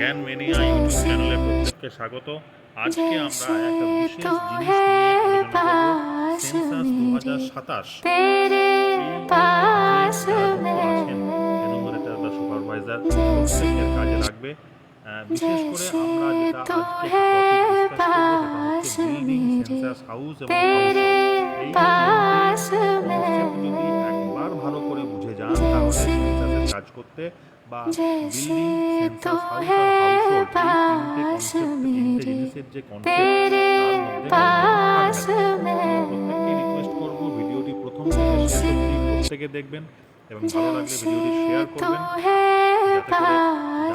জ্ঞান mania YouTube চ্যানেলে প্রত্যেককে স্বাগত। আজকে আমরা একটা বিশেষ জিনিস নিয়ে আলোচনা করব, সেন্সাস 2027। এই যে যারা যুক্ত আছেন এনুমারেটর বা সুপারভাইজার, প্রত্যেকের কাজে লাগবে। বিশেষ করে আমরা যেটা আজকে একটা টপিক ডিসকাস করব সেটা হচ্ছে বিল্ডিং, সেন্সাস হাউস এবং হাউস হোল্ড। এই তিনটে কনসেপ্ট যদি একবার ভালো করে বুঝে যান তাহলে সেন্সাসের কাজ করতে বা বিল্ডিং, সেন্সাস হাউস আর হাউস হোল্ড, এই তিনটে কনসেপ্ট, তিনটে জিনিসের যে কনসেপ্ট তার মধ্যে কনফিউশন থাকবে না। তো প্রত্যেককে রিকোয়েস্ট করব ভিডিওটি প্রথম থেকে শেষ অবধি প্রত্যেকে দেখবেন এবং ভালো লাগলে ভিডিওটি শেয়ার করবেন, যাতে করে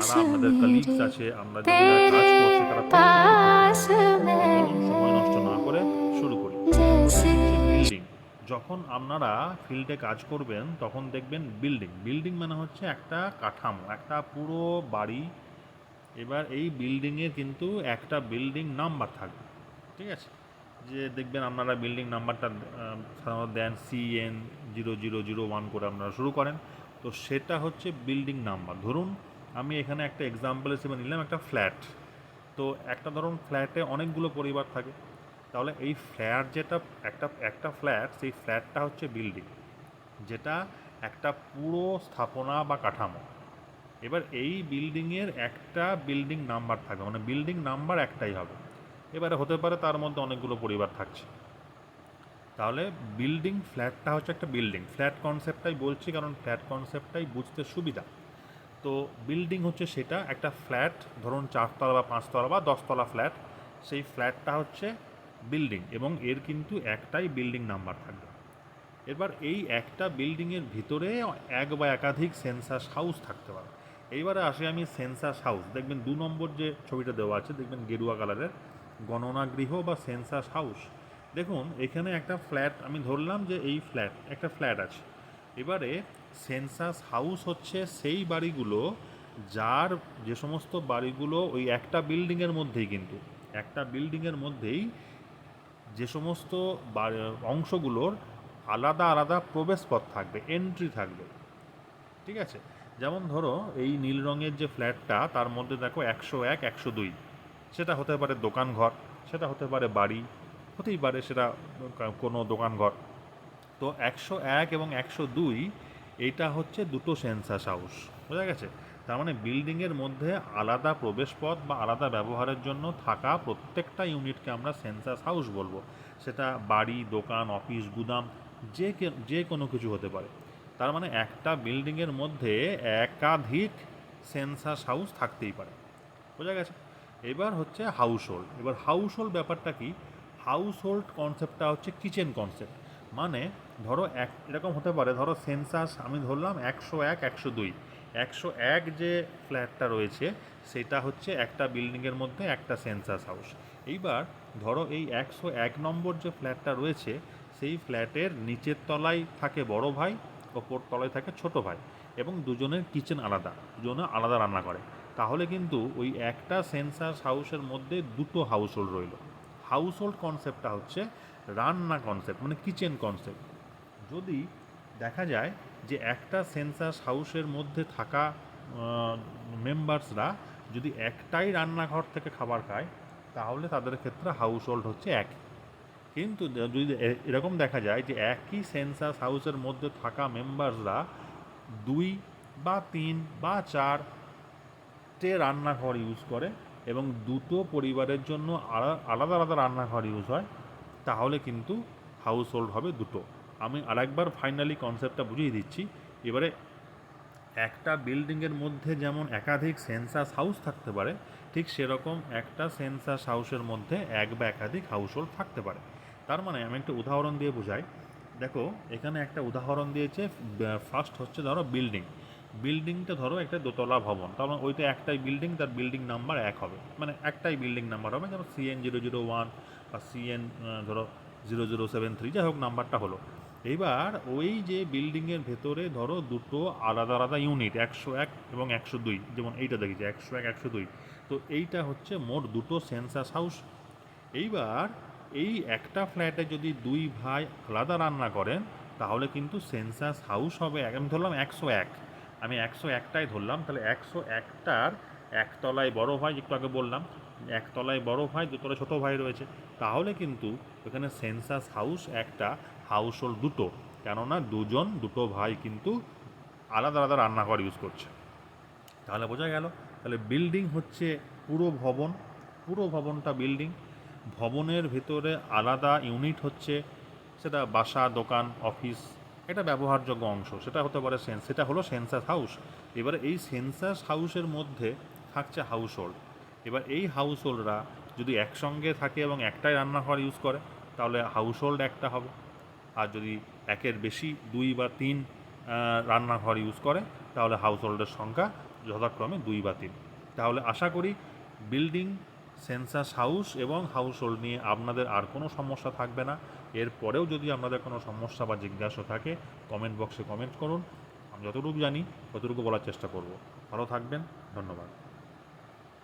যারা আপনাদের কলিগস আছে, আমরা যারা কাজ করছে তারা প্রত্যেকে উপকৃত হয়। তো চলুন সময় নষ্ট না করে শুরু করি। প্রথম হচ্ছে বিল্ডিং। যখন আপনারা ফিল্ডে কাজ করবেন তখন দেখবেন বিল্ডিং, বিল্ডিং মানে হচ্ছে একটা কাঠামো, একটা পুরো বাড়ি। এবার এই বিল্ডিংয়ের কিন্তু একটা বিল্ডিং নাম্বার থাকবে, ঠিক আছে? যে দেখবেন আপনারা বিল্ডিং নাম্বারটা সাধারণত দেন CN0001 করে আপনারা শুরু করেন। তো সেটা হচ্ছে বিল্ডিং নাম্বার। ধরুন আমি এখানে একটা এক্সাম্পল হিসেবে নিলাম একটা ফ্ল্যাট। তো একটা ধরুন ফ্ল্যাটে অনেকগুলো পরিবার থাকে, তাহলে এই ফ্ল্যাট যেটা একটা একটা ফ্ল্যাট, সেই ফ্ল্যাটটা হচ্ছে বিল্ডিং, যেটা একটা পুরো স্থাপনা বা কাঠামো। এবার এই বিল্ডিংয়ের একটা বিল্ডিং নাম্বার থাকবে, মানে বিল্ডিং নাম্বার একটাই হবে। এবারে হতে পারে তার মধ্যে অনেকগুলো পরিবার থাকছে, তাহলে বিল্ডিং, ফ্ল্যাটটা হচ্ছে একটা বিল্ডিং। ফ্ল্যাট কনসেপ্টটাই বলছি কারণ ফ্ল্যাট কনসেপ্টটাই বুঝতে সুবিধা। তো বিল্ডিং হচ্ছে সেটা একটা ফ্ল্যাট, ধরুন 4 তলা বা 5 তলা বা 10 তলা ফ্ল্যাট, সেই ফ্ল্যাটটা হচ্ছে বিল্ডিং এবং এর কিন্তু একটাই বিল্ডিং নাম্বার থাকবে। এবার এই একটা বিল্ডিংয়ের ভিতরে এক বা একাধিক সেন্সাস হাউস থাকতে পারে। এইবারে আসি আমি সেন্সাস হাউস। দেখবেন 2 নম্বর যে ছবিটা দেওয়া আছে, দেখবেন গেরুয়া কালারের, গণনাগৃহ বা সেন্সাস হাউস। দেখুন এখানে একটা ফ্ল্যাট আমি ধরলাম যে এই ফ্ল্যাট, একটা ফ্ল্যাট আছে। এবারে সেন্সাস হাউস হচ্ছে সেই বাড়িগুলো, যার যে সমস্ত বাড়িগুলো ওই একটা বিল্ডিংয়ের মধ্যেই, কিন্তু একটা বিল্ডিংয়ের মধ্যেই যে সমস্ত অংশগুলোর আলাদা আলাদা প্রবেশপথ থাকবে, এন্ট্রি থাকবে, ঠিক আছে? যেমন ধরো এই নীল রঙের যে ফ্ল্যাটটা, তার মধ্যে দেখো 101, 102, সেটা হতে পারে দোকানঘর, সেটা হতে পারে বাড়ি, হতেই পারে সেটা কোনো দোকানঘর। তো 101 এবং 102 এইটা হচ্ছে দুটো সেন্সাস হাউস, বোঝা গেছে? তার মানে বিল্ডিংয়ের মধ্যে আলাদা প্রবেশপথ বা আলাদা ব্যবহারের জন্য থাকা প্রত্যেকটা ইউনিটকে আমরা সেন্সাস হাউস বলবো। সেটা বাড়ি, দোকান, অফিস, গুদাম, যে কোনো কিছু হতে পারে। তার মানে একটা বিল্ডিংয়ের মধ্যে একাধিক সেন্সাস হাউস থাকতেই পারে, বোঝা গেছে? এবার হচ্ছে হাউস হোল্ড। এবার হাউস হোল্ড ব্যাপারটা কি? হাউস হোল্ড কনসেপ্টটা হচ্ছে কিচেন কনসেপ্ট। মানে ধরো এরকম হতে পারে, ধরো সেন্সাস আমি ধরলাম 101, 102। 101 যে ফ্ল্যাটটা রয়েছে সেটা হচ্ছে একটা বিল্ডিংয়ের মধ্যে একটা সেন্সাস হাউস। এইবার ধরো এই 101 নম্বর যে ফ্ল্যাটটা রয়েছে সেই ফ্ল্যাটের নিচের তলায় থাকে বড় ভাই, ওপর তলায় থাকে ছোট ভাই, এবং দুজনের কিচেন আলাদা, দুজনে আলাদা রান্না করে। তাহলে কিন্তু ওই একটা সেন্সাস হাউসের মধ্যে দুটো হাউস হোল্ড রইল। হাউস হোল্ড কনসেপ্টটা হচ্ছে রান্না কনসেপ্ট, মানে কিচেন কনসেপ্ট। যদি দেখা যায় যে একটা সেন্সাস হাউসের মধ্যে থাকা মেম্বার্সরা যদি একটাই রান্নাঘর থেকে খাবার খায়, তাহলে তাদের ক্ষেত্রে হাউস হোল্ড হচ্ছে এক। কিন্তু যদি এরকম দেখা যায় যে একই সেন্সাস হাউসের মধ্যে থাকা মেম্বারসরা 2 বা 3 বা 4টে রান্নাঘর ইউজ করে এবং দুটো পরিবারের জন্য আলাদা আলাদা রান্নাঘর ইউজ হয়, তাহলে কিন্তু হাউস হোল্ড হবে দুটো। আমি আরেকবার ফাইনালি কনসেপ্টটা বুঝিয়ে দিচ্ছি। এবারে একটা বিল্ডিংয়ের মধ্যে যেমন একাধিক সেন্সাস হাউস থাকতে পারে, ঠিক সেরকম একটা সেন্সাস হাউসের মধ্যে এক বা একাধিক হাউস হোল্ড থাকতে পারে। তার মানে আমি একটা উদাহরণ দিয়ে বোঝাই। দেখো এখানে একটা উদাহরণ দিয়েছে। ফার্স্ট হচ্ছে ধরো বিল্ডিং, বিল্ডিংটা ধরো একটা দোতলা ভবন, তার মানে ওইটা একটাই বিল্ডিং, তার বিল্ডিং নাম্বার 1 হবে, মানে একটাই বিল্ডিং নাম্বার হবে, যেমন CN001 বা ধরো 0073, যাই হোক নাম্বারটা হলো। এইবার ওই যে বিল্ডিংয়ের ভেতরে ধরো দুটো আলাদা আলাদা ইউনিট, 101 এবং 102, যেমন এইটা দেখেছি 101, 102। তো এইটা হচ্ছে মোট দুটো সেন্সাস হাউস। এইবার এই একটা ফ্ল্যাটে যদি 2 ভাই আলাদা রান্না করেন, তাহলে কিন্তু সেন্সাস হাউস হবে, আমি ধরলাম 101, আমি 101টাই ধরলাম, তাহলে 101টার একতলায় বড় ভাই, একটু আগে বললাম একতলায় বড় ভাই, দুতলায় ছোটো ভাই রয়েছে, তাহলে কিন্তু এখানে সেন্সাস হাউস একটা, হাউস হোল্ড দুটো, কেননা দুটো ভাই কিন্তু আলাদা আলাদা রান্নাঘর ইউজ করছে। তাহলে বোঝা গেল, তাহলে বিল্ডিং হচ্ছে পুরো ভবনটা বিল্ডিং। ভবনের ভেতরে আলাদা ইউনিট হচ্ছে, সেটা বাসা, দোকান, অফিস, এটা ব্যবহারযোগ্য অংশ, সেটা হতে পারে সেটা হলো সেন্সাস হাউস। এবারে এই সেন্সাস হাউসের মধ্যে থাকছে হাউস হোল্ড। এবার এই হাউস হোল্ডরা যদি একসঙ্গে থাকে এবং একটাই রান্নাঘর ইউজ করে, তাহলে হাউস হোল্ড একটা হবে। আর যদি একের বেশি 2 বা 3 রান্নাঘর ইউজ করে, তাহলে হাউস হোল্ডের সংখ্যা যথাক্রমে 2 বা 3। তাহলে আশা করি বিল্ডিং, সেন্সাস হাউস এবং হাউস হোল্ড নিয়ে আপনাদের আর কোনো সমস্যা থাকবে না। এরপরেও যদি আপনাদের কোনো সমস্যা বা জিজ্ঞাসা থাকে, কমেন্ট বক্সে কমেন্ট করুন। আমি যতটুকু জানি ততটুকু বলার চেষ্টা করব। ভালো থাকবেন, ধন্যবাদ।